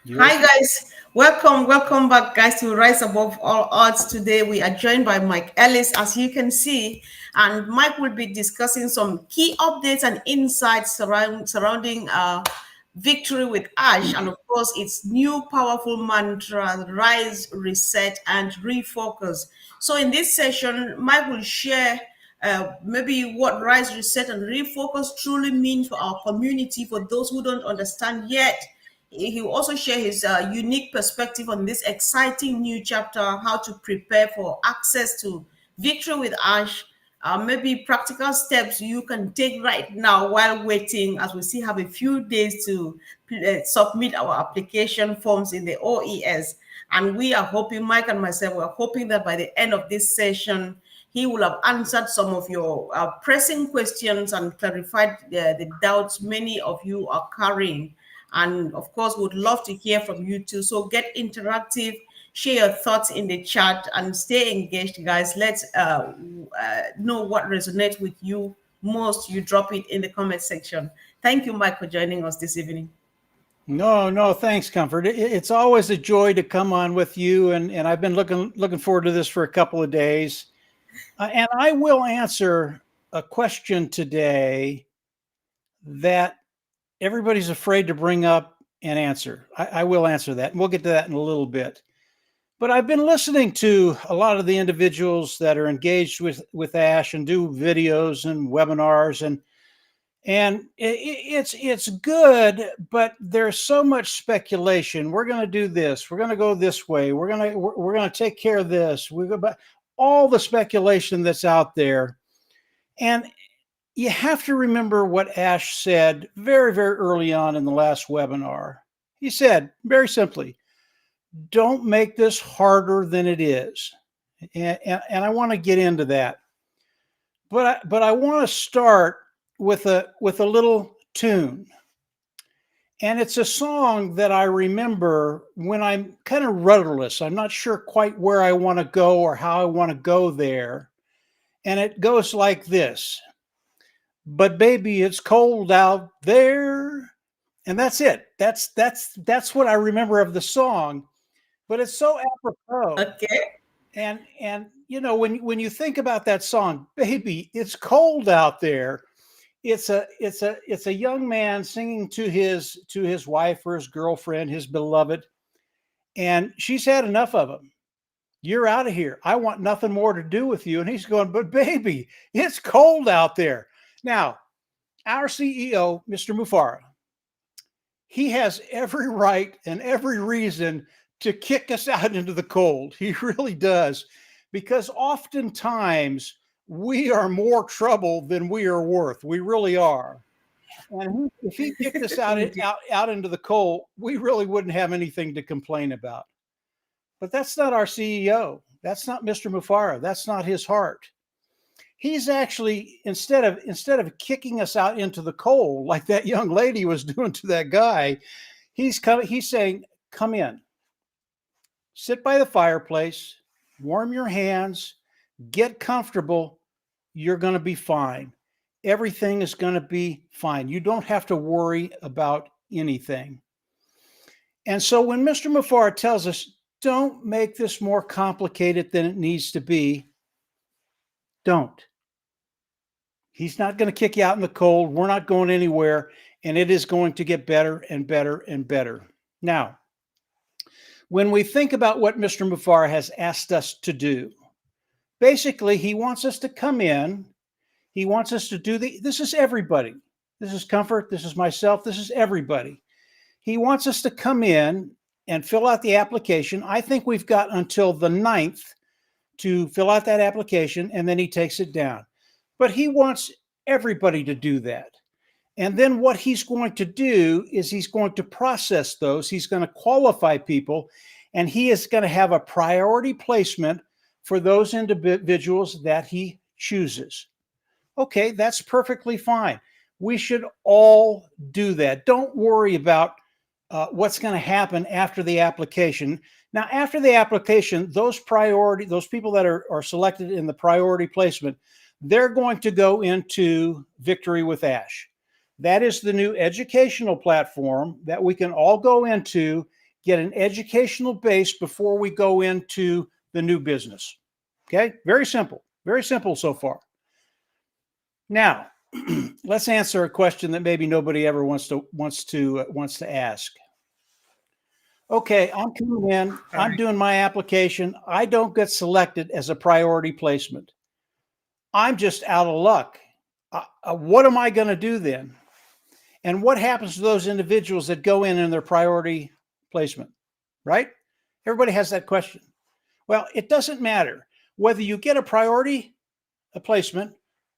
Yours. Hi guys, welcome back, guys, to Rise Above All Odds. Today we are joined by Mike Ellis, as you can see, and Mike will be discussing some key updates and insights surrounding victory with Ash, and of course its new powerful mantra: rise, reset, and refocus. So in this session, Mike will share maybe what rise, reset, and refocus truly mean for our community, for those who don't understand yet. He will also share his unique perspective on this exciting new chapter, how to prepare for access to victory with Ash, maybe practical steps you can take right now while waiting, as we still have a few days to submit our application forms in the OES. And we are hoping, Mike and myself, we're hoping that by the end of this session, he will have answered some of your pressing questions and clarified the doubts many of you are carrying. And of course, would love to hear from you too. So get interactive, share your thoughts in the chat, and stay engaged, guys. Let's know what resonates with you most. You drop it in the comment section. Thank you, Mike, for joining us this evening. No, thanks, Comfort. It's always a joy to come on with you, and I've been looking forward to this for a couple of days. And I will answer a question today that everybody's afraid to bring up and answer. I will answer that, and we'll get to that in a little bit. But I've been listening to a lot of the individuals that are engaged with Ash and do videos and webinars, and it's good, but there's so much speculation. We're going to do this. We're going to go this way. We're going to take care of this. We go back. All the speculation that's out there, and you have to remember what Ash said very, very early on in the last webinar. He said very simply, "Don't make this harder than it is," and I want to get into that, but I want to start with a little tune. And it's a song that I remember when I'm kind of rudderless. I'm not sure quite where I want to go or how I want to go there. And it goes like this. But baby, it's cold out there. And that's it. That's what I remember of the song. But it's so apropos. Okay. And when you think about that song, baby, it's cold out there. It's a young man singing to his wife or his girlfriend, his beloved, and she's had enough of him. You're out of here. I want nothing more to do with you. And he's going, but baby, it's cold out there. Now, our CEO, Mr. Mufareh, he has every right and every reason to kick us out into the cold. He really does, because oftentimes we are more trouble than we are worth. We really are. And if he kicked us out into the cold, we really wouldn't have anything to complain about. But that's not our CEO. That's not Mr. Mufareh. That's not his heart. He's actually, instead of kicking us out into the cold like that young lady was doing to that guy, he's saying, come in, sit by the fireplace, warm your hands, get comfortable. You're going to be fine. Everything is going to be fine. You don't have to worry about anything. And so when Mr. Mufareh tells us, don't make this more complicated than it needs to be, don't. He's not going to kick you out in the cold. We're not going anywhere. And it is going to get better and better and better. Now, when we think about what Mr. Mufareh has asked us to do, basically, he wants us to come in. He wants us to do this is everybody. This is Comfort. This is myself. This is everybody. He wants us to come in and fill out the application. I think we've got until the 9th to fill out that application, and then he takes it down. But he wants everybody to do that. And then what he's going to do is he's going to process those. He's going to qualify people, and he is going to have a priority placement for those individuals that he chooses. Okay, that's perfectly fine. We should all do that. Don't worry about what's going to happen after the application. Now, after the application, those people that are selected in the priority placement, they're going to go into Victory with Ash. That is the new educational platform that we can all go into get an educational base before we go into the new business. Okay, very simple so far. Now, let's answer a question that maybe nobody ever wants to ask. Okay, I'm coming in, I'm doing my application. I don't get selected as a priority placement. I'm just out of luck. What am I going to do then? And what happens to those individuals that go in their priority placement, right? Everybody has that question. Well, it doesn't matter whether you get a priority placement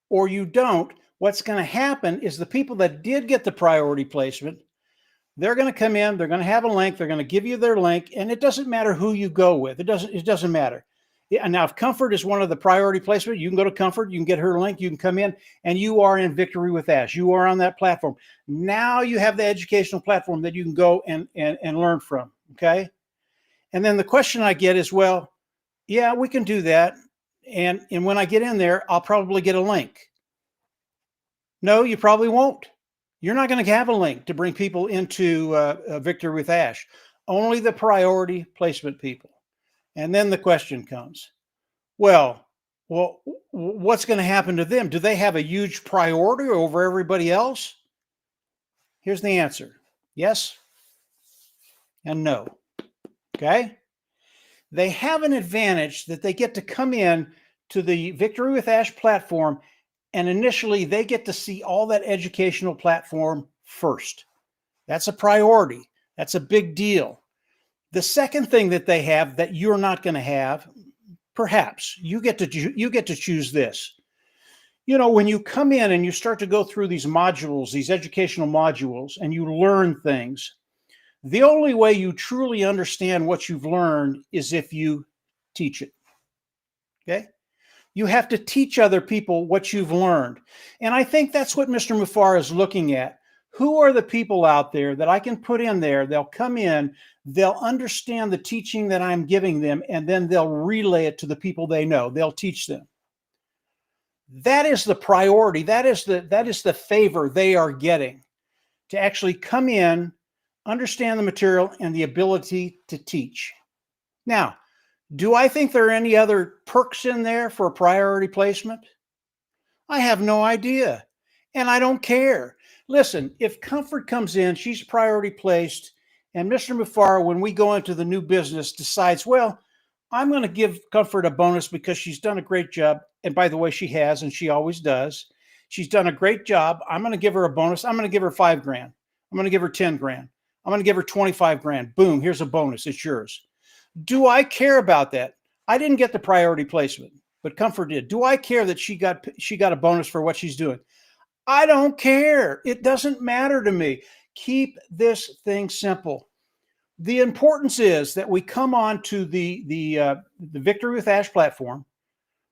or you don't. What's going to happen is the people that did get the priority placement, they're going to come in, they're going to have a link, they're going to give you their link, and it doesn't matter who you go with. It doesn't matter. Yeah, now, if Comfort is one of the priority placement, you can go to Comfort, you can get her link, you can come in, and you are in Victory with Ash. You are on that platform. Now you have the educational platform that you can go and learn from, okay? And then the question I get is, well, yeah, we can do that. And when I get in there, I'll probably get a link. No, you probably won't. You're not going to have a link to bring people into Victory with Ash. Only the priority placement people. And then the question comes, well, what's going to happen to them? Do they have a huge priority over everybody else? Here's the answer. Yes and no. Okay? They have an advantage that they get to come in to the Victory with Ash platform, and initially they get to see all that educational platform first. That's a priority. That's a big deal. The second thing that they have that you're not going to have, perhaps, you get to choose this. You know, when you come in and you start to go through these modules, these educational modules, and you learn things, the only way you truly understand what you've learned is if you teach it. Okay? You have to teach other people what you've learned. And I think that's what Mr. Mufareh is looking at. Who are the people out there that I can put in there? They'll come in, they'll understand the teaching that I'm giving them, and then they'll relay it to the people they know. They'll teach them. That is the priority. That is the favor they are getting, to actually come in, understand the material, and the ability to teach. Now, do I think there are any other perks in there for a priority placement? I have no idea, and I don't care. Listen, if Comfort comes in, she's priority placed, and Mr. Mufareh, when we go into the new business, decides, well, I'm going to give Comfort a bonus because she's done a great job. And by the way, she has, and she always does. She's done a great job. I'm going to give her a bonus. I'm going to give her $5 grand. I'm going to give her 10 grand. I'm going to give her 25 grand. Boom, here's a bonus. It's yours. Do I care about that? I didn't get the priority placement, but Comfort did. Do I care that she got a bonus for what she's doing? I don't care. It doesn't matter to me. Keep this thing simple. The importance is that we come on to the Victory with Ash platform.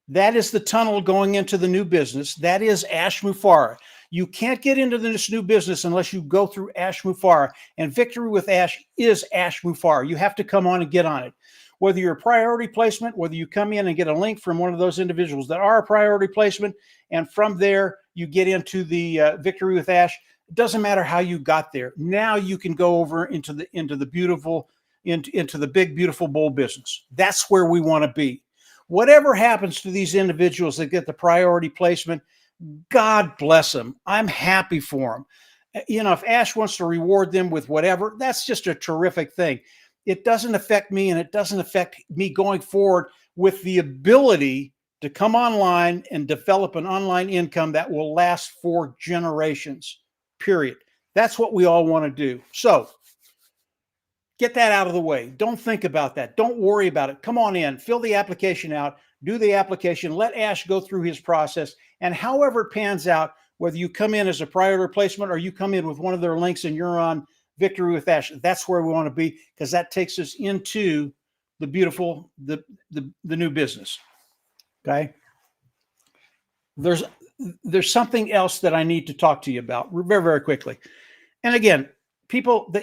That is the tunnel going into the new business. That is Ash Mufareh. You can't get into this new business unless you go through Ash Mufareh. And Victory with Ash is Ash Mufareh. You have to come on and get on it. Whether you're a priority placement, whether you come in and get a link from one of those individuals that are a priority placement, and from there you get into the Victory with Ash. It doesn't matter how you got there. Now you can go over into the big, beautiful, bold business. That's where we want to be. Whatever happens to these individuals that get the priority placement, God bless them. I'm happy for them. You know, if Ash wants to reward them with whatever, that's just a terrific thing. It doesn't affect me, and it doesn't affect me going forward with the ability to come online and develop an online income that will last for generations, period. That's what we all want to do. So get that out of the way. Don't think about that. Don't worry about it. Come on in, fill the application out, do the application, let Ash go through his process, and however it pans out, whether you come in as a priority replacement or you come in with one of their links and you're on Victory with Ash, that's where we want to be, because that takes us into the beautiful, the new business. Okay. There's something else that I need to talk to you about very, very quickly. And again, people,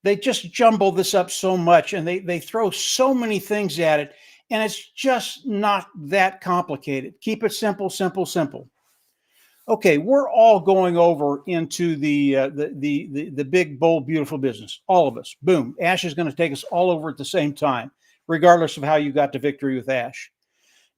they just jumble this up so much, and they throw so many things at it, and it's just not that complicated. Keep it simple, simple, simple. Okay, we're all going over into the big, bold, beautiful business. All of us. Boom. Ash is going to take us all over at the same time, regardless of how you got to victory with Ash.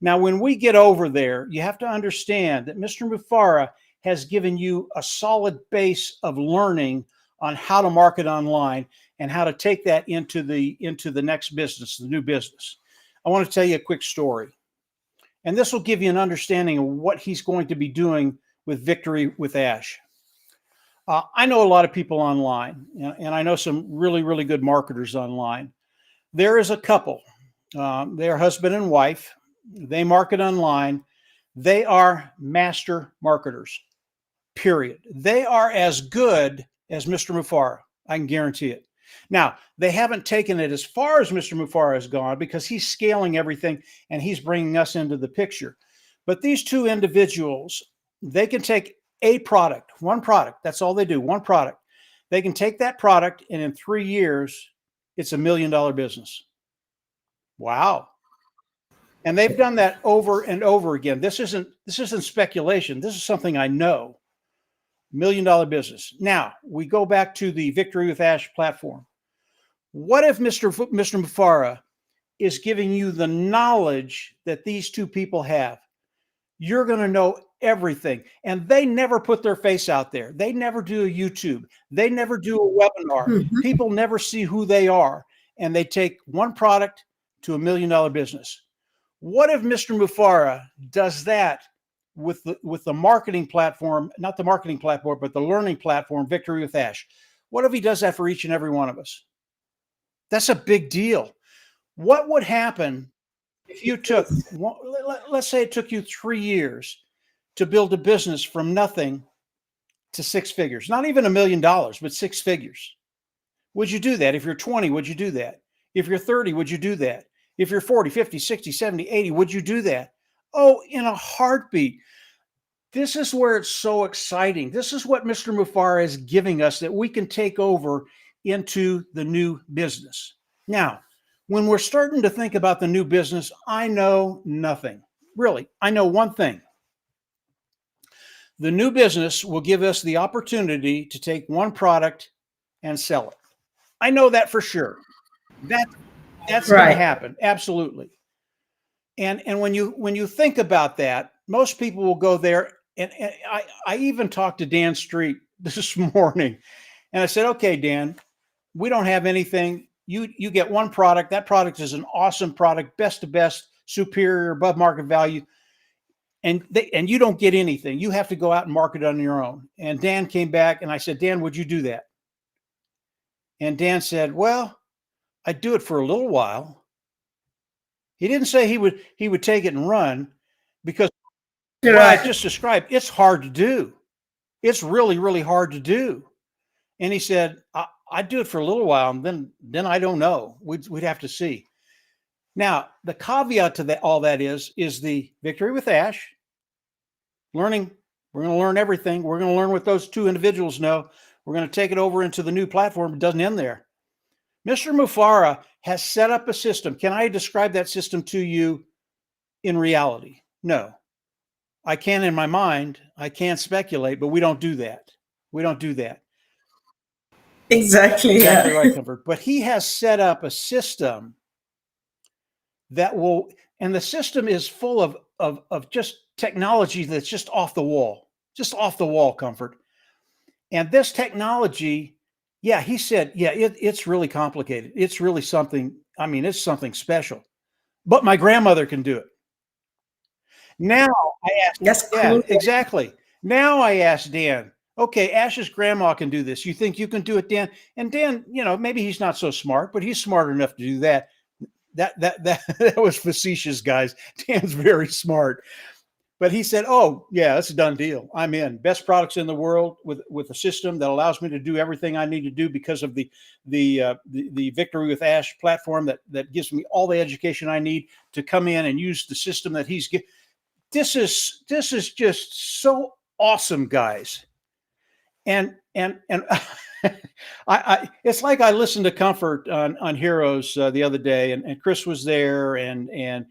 Now, when we get over there, you have to understand that Mr. Mufareh has given you a solid base of learning on how to market online and how to take that into the next business, the new business. I want to tell you a quick story. And this will give you an understanding of what he's going to be doing with Victory with Ash. I know a lot of people online, and I know some really, really good marketers online. There is a couple, they're husband and wife. They market online. They are master marketers, period. They are as good as Mr. Mufareh. I can guarantee it. Now, they haven't taken it as far as Mr. Mufareh has gone because he's scaling everything and he's bringing us into the picture. But these two individuals, they can take a product, one product. That's all they do, one product. They can take that product and in 3 years, it's $1 million business. Wow. And they've done that over and over again. This isn't speculation. This is something I know. $1 million business. Now we go back to the Victory with Ash platform. What if Mr. Mufareh is giving you the knowledge that these two people have? You're going to know everything. And they never put their face out there. They never do a YouTube. They never do a webinar. Mhm. People never see who they are. And they take one product to $1 million business. What if Mr. Mufareh does that with the marketing platform, not the marketing platform, but the learning platform, Victory with Ash? What if he does that for each and every one of us? That's a big deal. What would happen if you took, let's say it took you 3 years to build a business from nothing to 6 figures, not even $1 million, but 6 figures? Would you do that? If you're 20, would you do that? If you're 30, would you do that? If you're 40, 50, 60, 70, 80, would you do that? Oh, in a heartbeat. This is where it's so exciting. This is what Mr. Mufareh is giving us that we can take over into the new business. Now, when we're starting to think about the new business, I know nothing. Really, I know one thing. The new business will give us the opportunity to take one product and sell it. I know that for sure. That's going to happen. Absolutely. And when you think about that, most people will go there. And I even talked to Dan Street this morning, and I said, "Okay, Dan, we don't have anything. You get one product. That product is an awesome product, best to best, superior, above market value, and you don't get anything. You have to go out and market it on your own." And Dan came back, and I said, "Dan, would you do that?" And Dan said, "Well, I'd do it for a little while." He didn't say he would take it and run, because what I just described, it's hard to do. It's really, really hard to do. And he said, I'd do it for a little while, and then I don't know. We'd have to see. Now, the caveat to that, all that is the Victory with Ash learning. We're going to learn everything. We're going to learn what those two individuals know. We're going to take it over into the new platform. It doesn't end there. Mr. Mufareh has set up a system. Can I describe that system to you in reality? No. I can in my mind. I can't speculate, but we don't do that. We don't do that. Exactly. Exactly right, Comfort. But he has set up a system that will, and the system is full of just technology that's just off the wall, Comfort. And this technology, yeah, he said, yeah, it's really complicated. It's really something. I mean, it's something special. But my grandmother can do it. Now I asked, That's yeah, cool. exactly. Now I asked Dan, okay, Ash's grandma can do this. You think you can do it, Dan? And Dan, maybe he's not so smart, but he's smart enough to do that. That was facetious, guys. Dan's very smart. But he said, oh, yeah, that's a done deal. I'm in. Best products in the world with a system that allows me to do everything I need to do because of the Victory with Ash platform that gives me all the education I need to come in and use the system that he's given. This is just so awesome, guys. And I it's like I listened to Comfort on Heroes the other day, and Chris was there, and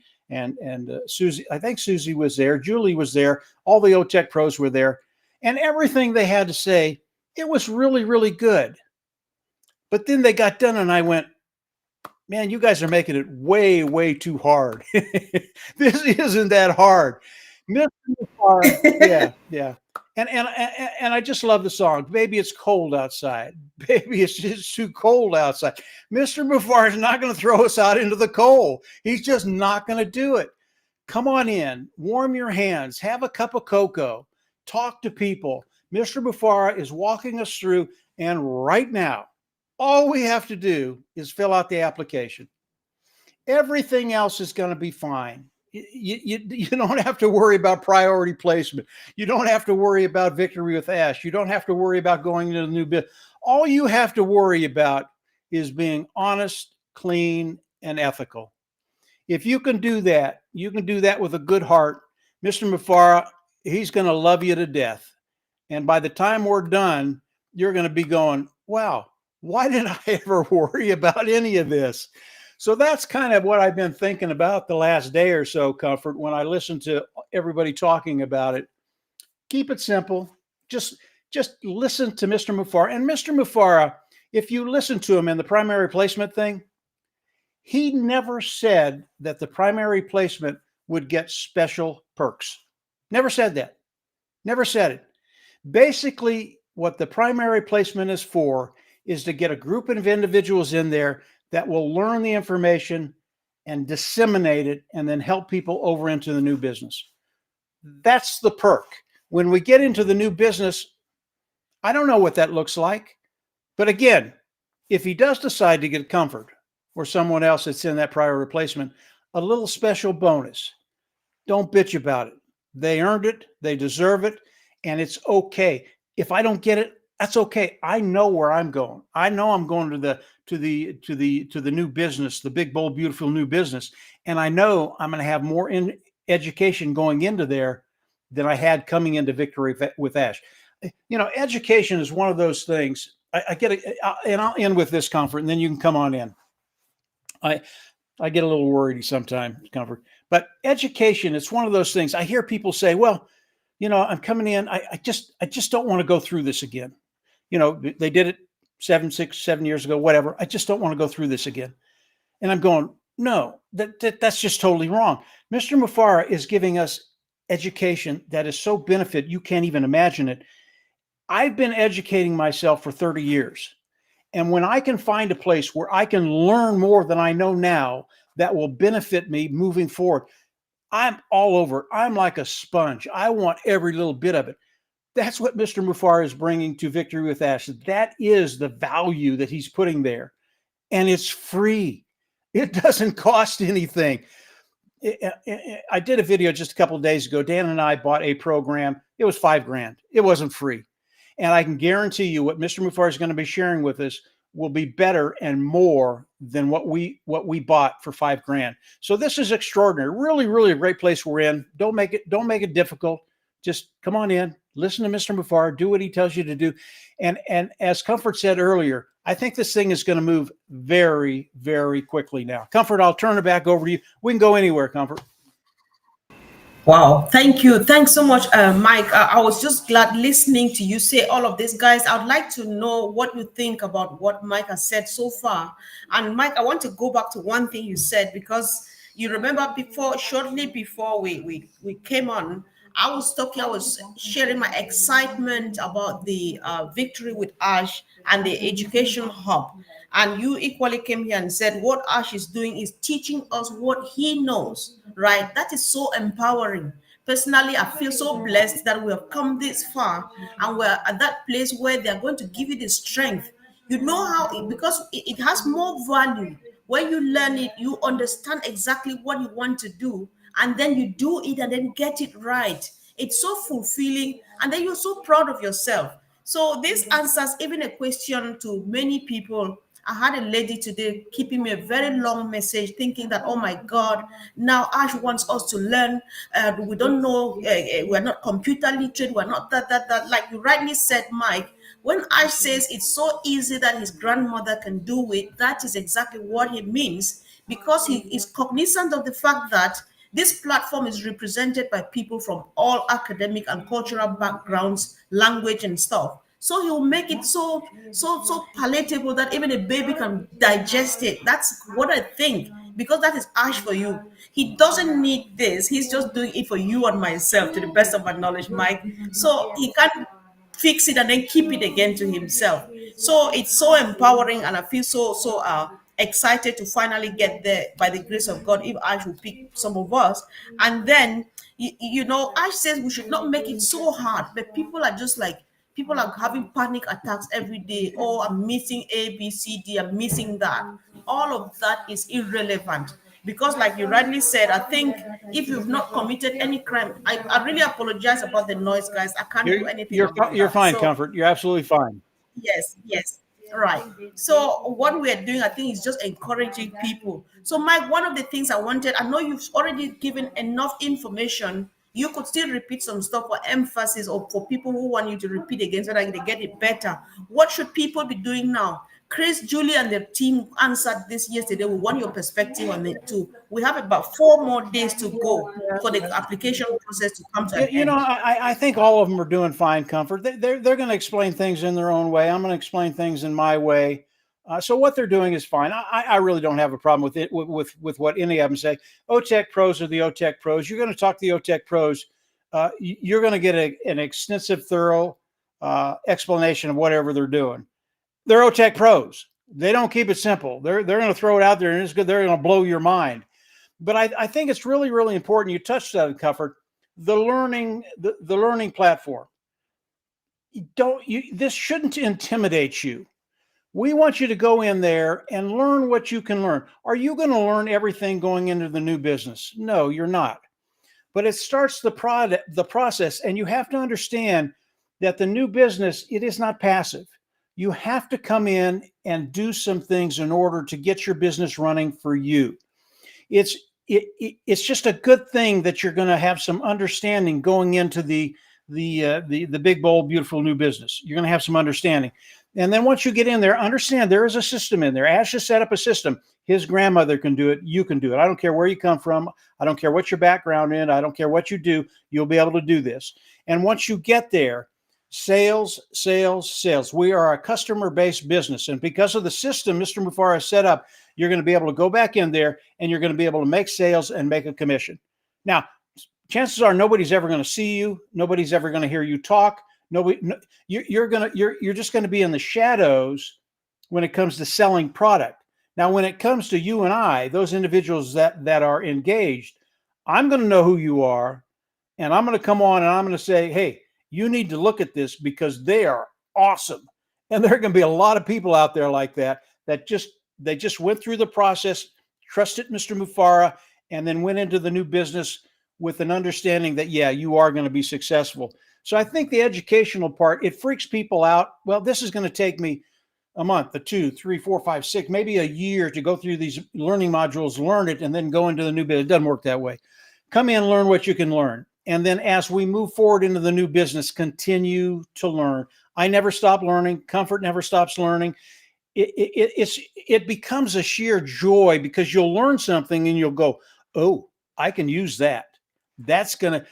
Susie, I think Susie was there, Julie was there, all the OTech pros were there. And everything they had to say, it was really, really good. But then they got done, and I went, man, you guys are making it way, way too hard. This isn't that hard. Mr. Mufareh, yeah, yeah. And I just love the song. Baby, it's cold outside. Baby, it's just too cold outside. Mr. Mufareh is not going to throw us out into the cold. He's just not going to do it. Come on in, warm your hands, have a cup of cocoa, talk to people. Mr. Mufareh is walking us through, and right now, all we have to do is fill out the application. Everything else is going to be fine. You don't have to worry about priority placement. You don't have to worry about victory with Ash. You don't have to worry about going into the new bit. All you have to worry about is being honest, clean, and ethical. If you can do that, you can do that with a good heart. Mr. Mufareh, he's going to love you to death. And by the time we're done, you're going to be going, wow, why did I ever worry about any of this? So that's kind of what I've been thinking about the last day or so, Comfort, when I listen to everybody talking about it. Keep it simple. Just listen to Mr. Mufareh. And Mr. Mufareh, if you listen to him in the primary placement thing, he never said that the primary placement would get special perks. Never said that. Never said it. Basically, what the primary placement is for is to get a group of individuals in there that will learn the information and disseminate it and then help people over into the new business. That's the perk. When we get into the new business, I don't know what that looks like. But again, if he does decide to get Comfort or someone else that's in that prior replacement, a little special bonus. Don't bitch about it. They earned it. They deserve it. And it's okay. If I don't get it, that's okay. I know where I'm going. I know I'm going to the new business, the big, bold, beautiful new business. And I know I'm going to have more in education going into there than I had coming into Victory with Ash. You know, education is one of those things. I get it, and I'll end with this, Comfort, and then you can come on in. I get a little worried sometimes, Comfort. But education, it's one of those things. I hear people say, well, you know, I'm coming in. I just don't want to go through this again. You know, they did it 7 years ago, whatever. I just don't want to go through this again. And I'm going, no, that's just totally wrong. Mr. Mufareh is giving us education that is so benefit, you can't even imagine it. I've been educating myself for 30 years. And when I can find a place where I can learn more than I know now that will benefit me moving forward, I'm all over. I'm like a sponge. I want every little bit of it. That's what Mr. Mufareh is bringing to Victory with Ash. That is the value that he's putting there. And it's free. It doesn't cost anything. I did a video just a couple of days ago. Dan and I bought a program. It was $5,000. It wasn't free. And I can guarantee you what Mr. Mufareh is going to be sharing with us will be better and more than what we bought for $5,000. So this is extraordinary. Really, really a great place we're in. Don't make it difficult. Just come on in, listen to Mr. Mufareh, do what he tells you to do. And as Comfort said earlier, I think this thing is going to move very, very quickly now. Comfort, I'll turn it back over to you. We can go anywhere, Comfort. Wow, thank you. Thanks so much, Mike. I was just glad listening to you say all of this, guys. I'd like to know what you think about what Mike has said so far. And Mike, I want to go back to one thing you said, because you remember shortly before we came on, I was sharing my excitement about the Victory with Ash and the Education Hub. And you equally came here and said what Ash is doing is teaching us what he knows, right? That is so empowering. Personally, I feel so blessed that we have come this far and we're at that place where they're going to give you the strength. You know how, because it has more value. When you learn it, you understand exactly what you want to do, and then you do it and then get it right. It's so fulfilling, and then you're so proud of yourself. So this answers even a question to many people. I had a lady today keeping me a very long message thinking that, oh my God, now Ash wants us to learn. We don't know, we're not computer literate, we're not that. Like you rightly said, Mike, when Ash says it's so easy that his grandmother can do it, that is exactly what he means, because he is cognizant of the fact that This platform is represented by people from all academic and cultural backgrounds, language, and stuff. So he'll make it so palatable that even a baby can digest it. That's what I think, because that is Ash for you. He doesn't need this. He's just doing it for you and myself, to the best of my knowledge, Mike. So he can't fix it and then keep it again to himself. So it's so empowering, and I feel so excited to finally get there by the grace of God. If Ash will pick some of us, and then Ash says we should not make it so hard, but people are having panic attacks every day. Oh, I'm missing A, B, C, D. I'm missing that. All of that is irrelevant, because like you rightly said, I think if you've not committed any crime, I really apologize about the noise, guys. I can't do anything about You're that. fine, So Comfort. You're absolutely fine. yes, yes. Right. So what we are doing, I think, is just encouraging people. So Mike, one of the things I wanted, I know you've already given enough information. You could still repeat some stuff for emphasis, or for people who want you to repeat again so that they get it better. What should people be doing now? Chris, Julie, and the team answered this yesterday. We want your perspective on it too. We have about 4 more days to go for the application process to come to an You know, end. I think all of them are doing fine, Comfort. They're going to explain things in their own way. I'm going to explain things in my way. So what they're doing is fine. I really don't have a problem with it, with what any of them say. OTEC pros are the OTEC pros. You're going to talk to the OTEC pros. You're going to get an extensive, thorough explanation of whatever they're doing. They're OTEC pros. They don't keep it simple. They're going to throw it out there, and it's good. They're going to blow your mind. But I think it's really, really important. You touched on it, Comfort. The learning platform. This shouldn't intimidate you. We want you to go in there and learn what you can learn. Are you going to learn everything going into the new business? No, you're not. But it starts the process, and you have to understand that the new business, it is not passive. You have to come in and do some things in order to get your business running for you. It's just a good thing that you're going to have some understanding going into the big, bold, beautiful new business. You're going to have some understanding. And then once you get in there, understand there is a system in there. Ash has set up a system. His grandmother can do it. You can do it. I don't care where you come from. I don't care what your background is. I don't care what you do. You'll be able to do this. And once you get there, sales, sales, sales. We are a customer-based business. And because of the system Mr. Mufareh set up, you're going to be able to go back in there and you're going to be able to make sales and make a commission. Now, chances are nobody's ever going to see you. Nobody's ever going to hear you talk. You're just going to be in the shadows when it comes to selling product. Now, when it comes to you and I, those individuals that are engaged, I'm going to know who you are, and I'm going to come on and I'm going to say, hey, you need to look at this because they are awesome. And there are going to be a lot of people out there like that they just went through the process, trusted Mr. Mufareh, and then went into the new business with an understanding that, yeah, you are going to be successful. So I think the educational part, it freaks people out. Well, this is going to take me a month, a 2, 3, 4, 5, 6, maybe a year to go through these learning modules, learn it, and then go into the new business. It doesn't work that way. Come in, learn what you can learn. And then as we move forward into the new business, continue to learn. I never stop learning. Comfort never stops learning. It becomes a sheer joy because you'll learn something and you'll go, oh, I can use that. That's gonna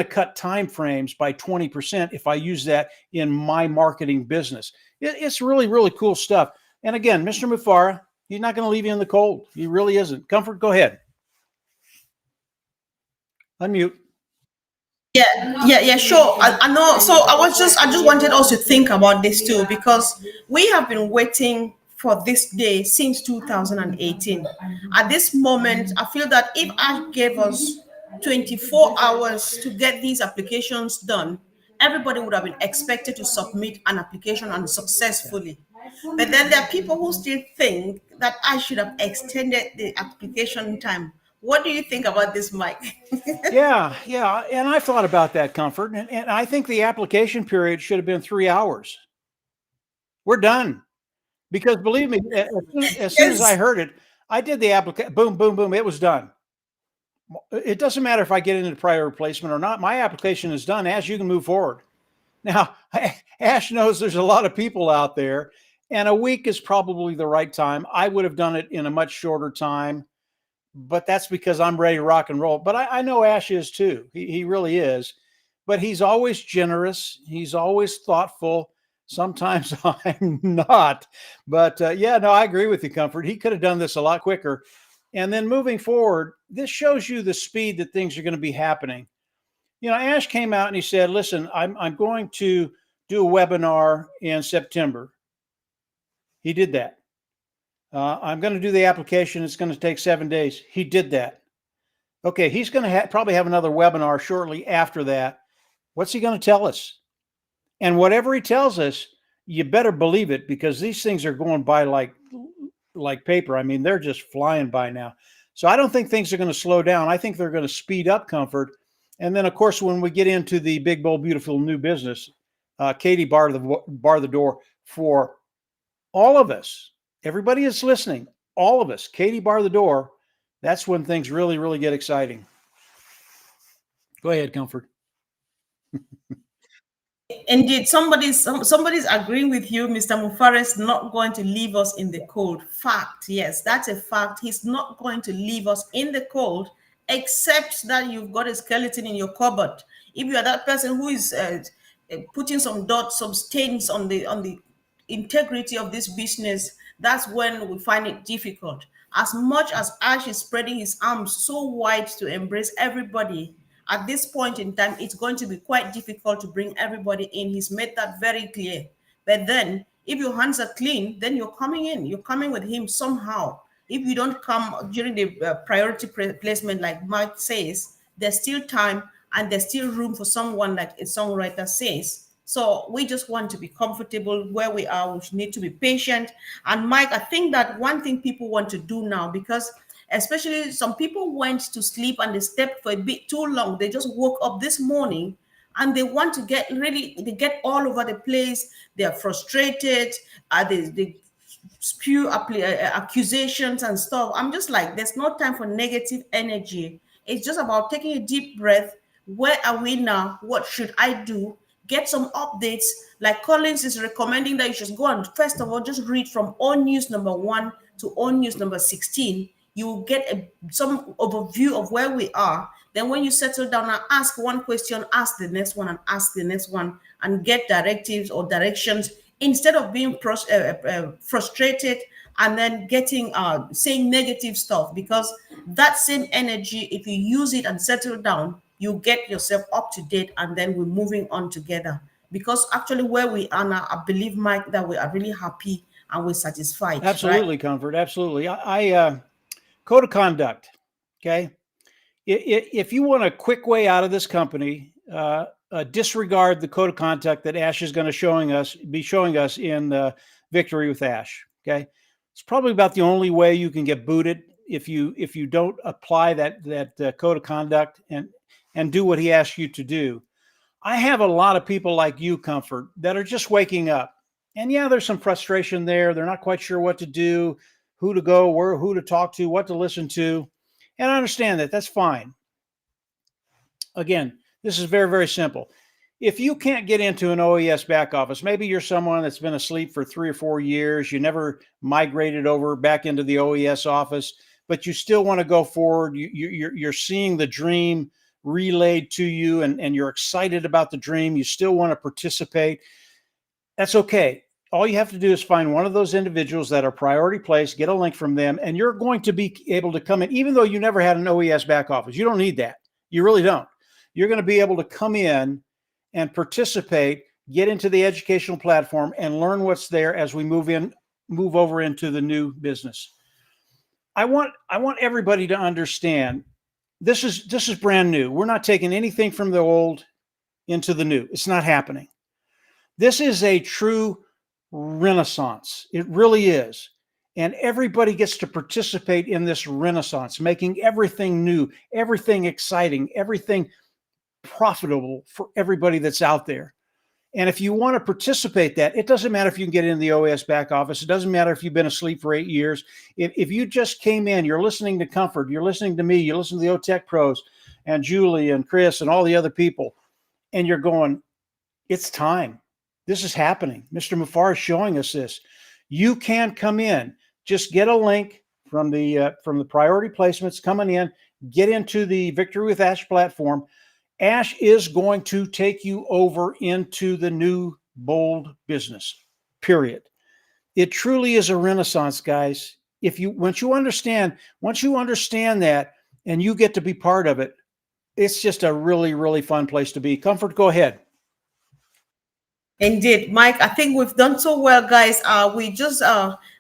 cut time frames by 20% if I use that in my marketing business. It's really, really cool stuff. And again, Mr. Mufareh, he's not going to leave you in the cold. He really isn't. Comfort, go ahead. Unmute. Yeah, sure. I know. So I just wanted us to think about this too, because we have been waiting for this day since 2018. At this moment, I feel that if I gave us 24 hours to get these applications done, everybody would have been expected to submit an application and successfully. But then there are people who still think that I should have extended the application time. What do you think about this, Mike? Yeah. And I've thought about that, Comfort. And I think the application period should have been 3 hours. We're done. Because believe me, as soon as I heard it, I did the application. Boom, boom, boom. It was done. It doesn't matter if I get into prior replacement or not. My application is done. Ash, you can move forward. Now, Ash knows there's a lot of people out there, and a week is probably the right time. I would have done it in a much shorter time. but that's because I'm ready to rock and roll. But I know Ash is too. He really is. But he's always generous. He's always thoughtful. Sometimes I'm not. But yeah, no, I agree with you, Comfort. He could have done this a lot quicker. And then moving forward, this shows you the speed that things are going to be happening. You know, Ash came out and he said, listen, I'm going to do a webinar in September. He did that. I'm going to do the application. It's going to take 7 days. He did that. Okay, he's going to probably have another webinar shortly after that. What's he going to tell us? And whatever he tells us, you better believe it, because these things are going by like paper. I mean, they're just flying by now. So I don't think things are going to slow down. I think they're going to speed up, Comfort. And then, of course, when we get into the big, bold, beautiful new business, Katie barred the door for all of us. Everybody is listening. All of us. Katie barred the door. That's when things really, really get exciting. Go ahead, Comfort. Indeed, somebody's agreeing with you. Mr. Mufareh is not going to leave us in the cold. Fact, yes, that's a fact. He's not going to leave us in the cold, except that you've got a skeleton in your cupboard. If you are that person who is putting some dots, some stains on the integrity of this business, that's when we find it difficult. As much as Ash is spreading his arms so wide to embrace everybody, at this point in time, it's going to be quite difficult to bring everybody in. He's made that very clear. But then, if your hands are clean, then you're coming in. You're coming with him somehow. If you don't come during the priority placement, like Mike says, there's still time and there's still room for someone, like a songwriter says. So we just want to be comfortable where we are. We need to be patient. And Mike, I think that one thing people want to do now, because especially some people went to sleep and they slept for a bit too long. They just woke up this morning and they want to they get all over the place. They are frustrated. They spew accusations and stuff. I'm just like, there's no time for negative energy. It's just about taking a deep breath. Where are we now? What should I do? Get some updates. Like Collins is recommending that you should go and first of all just read from All News number 1 to All News number 16. You will get some overview of where we are. Then when you settle down and ask one question, ask the next one and ask the next one, and get directives or directions, instead of being frustrated and then getting saying negative stuff. Because that same energy, if you use it and settle down, you get yourself up to date, and then we're moving on together. Because actually where we are now, I believe, Mike, that we are really happy and we're satisfied. Absolutely, right? Comfort. Absolutely. I code of conduct. Okay. If you want a quick way out of this company, disregard the code of conduct that Ash is going to be showing us in Victory with Ash. Okay. It's probably about the only way you can get booted if you don't apply that code of conduct and do what he asks you to do. I have a lot of people like you, Comfort, that are just waking up. And yeah, there's some frustration there. They're not quite sure what to do, who to go, who to talk to, what to listen to. And I understand that. That's fine. Again, this is very, very simple. If you can't get into an OES back office, maybe you're someone that's been asleep for 3 or 4 years, you never migrated over back into the OES office, but you still want to go forward. You're seeing the dream relayed to you, and you're excited about the dream. You still want to participate. That's okay. All you have to do is find one of those individuals that are priority placed, get a link from them, and you're going to be able to come in, even though you never had an OES back office. You don't need that. You really don't. You're going to be able to come in and participate, get into the educational platform, and learn what's there as we move over into the new business. I want everybody to understand this is brand new. We're not taking anything from the old into the new. It's not happening. This is a true renaissance. It really is. And everybody gets to participate in this renaissance, making everything new, everything exciting, everything profitable for everybody that's out there. And if you want to participate that, it doesn't matter if you can get into the OAS back office. It doesn't matter if you've been asleep for 8 years. If you just came in, you're listening to Comfort, you're listening to me, you're listening to the OTech pros and Julie and Chris and all the other people, and you're going, it's time. This is happening. Mr. Mufareh is showing us this. You can come in. Just get a link, from the priority placements coming in. Get into the Victory with Ash platform. Ash is going to take you over into the new bold business. Period. It truly is a renaissance, guys. If you once you understand that and you get to be part of it, it's just a really, really fun place to be. Comfort, go ahead. Indeed, Mike, I think we've done so well, guys. We just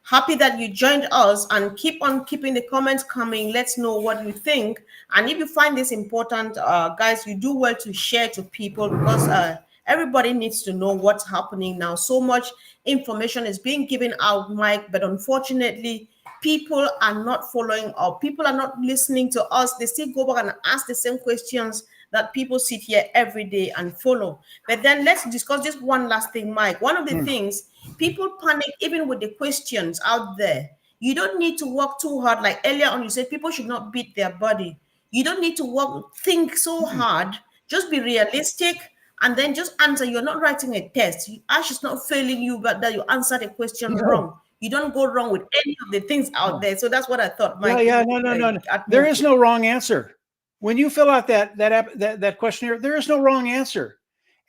happy that you joined us, and keep on keeping the comments coming. Let's know what you think. And if you find this important, guys, you do well to share to people, because everybody needs to know what's happening now. So much information is being given out, Mike, but unfortunately, people are not following up. People are not listening to us. They still go back and ask the same questions that people sit here every day and follow. But then let's discuss just one last thing, Mike. One of the things, people panic even with the questions out there. You don't need to work too hard. Like earlier on, you said people should not beat their body. You don't need to think so hard. Just be realistic and then just answer. You're not writing a test. Ash is not failing you, but that you answer the question wrong. You don't go wrong with any of the things out there. So that's what I thought, Mike. No. There is no wrong answer. When you fill out that questionnaire, there is no wrong answer.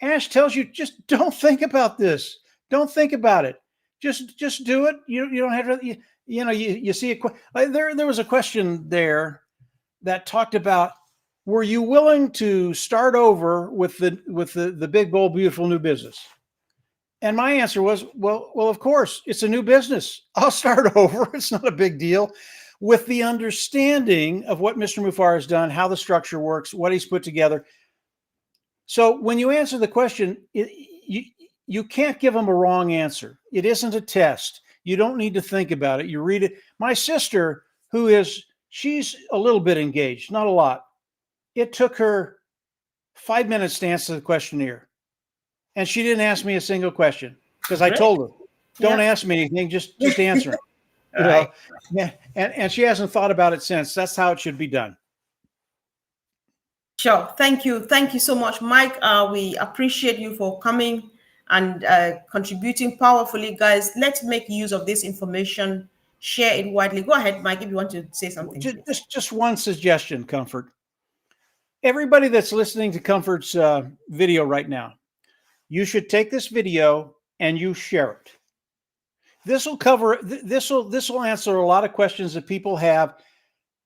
Ash tells you, just don't think about this. Don't think about it. Just do it. You don't have to. You see there was a question there that talked about, were you willing to start over with the big, bold, beautiful new business? And my answer was, well, of course, it's a new business. I'll start over. It's not a big deal. With the understanding of what Mr. Mufareh has done, how the structure works, what he's put together. So when you answer the question, you can't give them a wrong answer. It isn't a test. You don't need to think about it. You read it. My sister, she's a little bit engaged, not a lot. It took her 5 minutes to answer the questionnaire. And she didn't ask me a single question, because I told her, don't ask me anything, just answer it. Yeah, and she hasn't thought about it since. That's how it should be done. Sure. Thank you so much, Mike. We appreciate you for coming and contributing powerfully, guys. Let's make use of this information. Share it widely. Go ahead, Mike, if you want to say something. Just one suggestion, Comfort. Everybody that's listening to Comfort's video right now, you should take this video and you share it. This will answer a lot of questions that people have,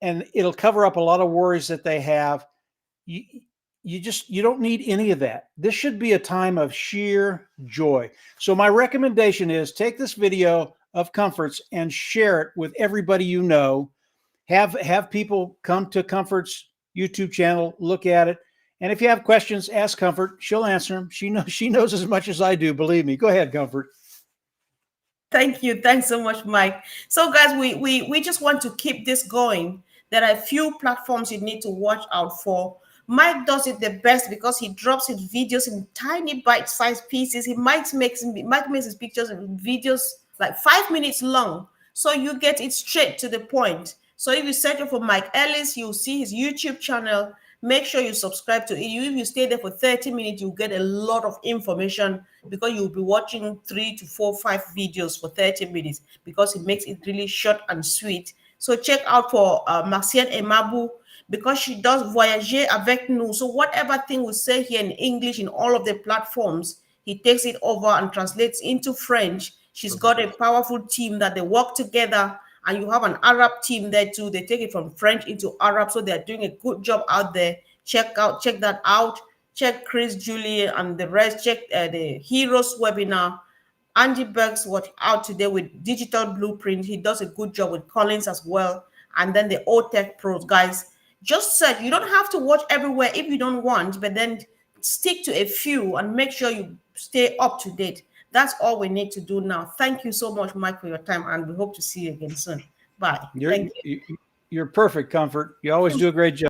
and it'll cover up a lot of worries that they have. You don't need any of that. This should be a time of sheer joy. So my recommendation is, take this video of Comfort's and share it with everybody you know. Have people come to Comfort's YouTube channel, look at it, and if you have questions, ask Comfort. She'll answer them. She knows as much as I do. Believe me. Go ahead, Comfort. Thank you. Thanks so much, Mike. So, guys, we just want to keep this going. There are a few platforms you need to watch out for. Mike does it the best because he drops his videos in tiny bite-sized pieces. Mike makes his pictures and videos like 5 minutes long, so you get it straight to the point. So if you search for Mike Ellis, you'll see his YouTube channel. Make sure you subscribe to it. If you stay there for 30 minutes, you'll get a lot of information, because you'll be watching 3 to 4, 5 videos for 30 minutes, because he makes it really short and sweet. So check out for Marcienne Emabu, because she does Voyager avec nous. So whatever thing we say here in English in all of the platforms, he takes it over and translates into French. She's got a powerful team that they work together. And you have an Arab team there too. They take it from French into Arab. So they're doing a good job out there. Check that out. Check Chris, Julie, and the rest. Check the Heroes webinar. Andy Berg's out today with Digital Blueprint. He does a good job with Collins as well. And then the OTech Pros, guys. Just search. You don't have to watch everywhere if you don't want, but then stick to a few and make sure you stay up to date. That's all we need to do now. Thank you so much, Mike, for your time, and we hope to see you again soon. Bye. You're perfect, Comfort. You always do a great job.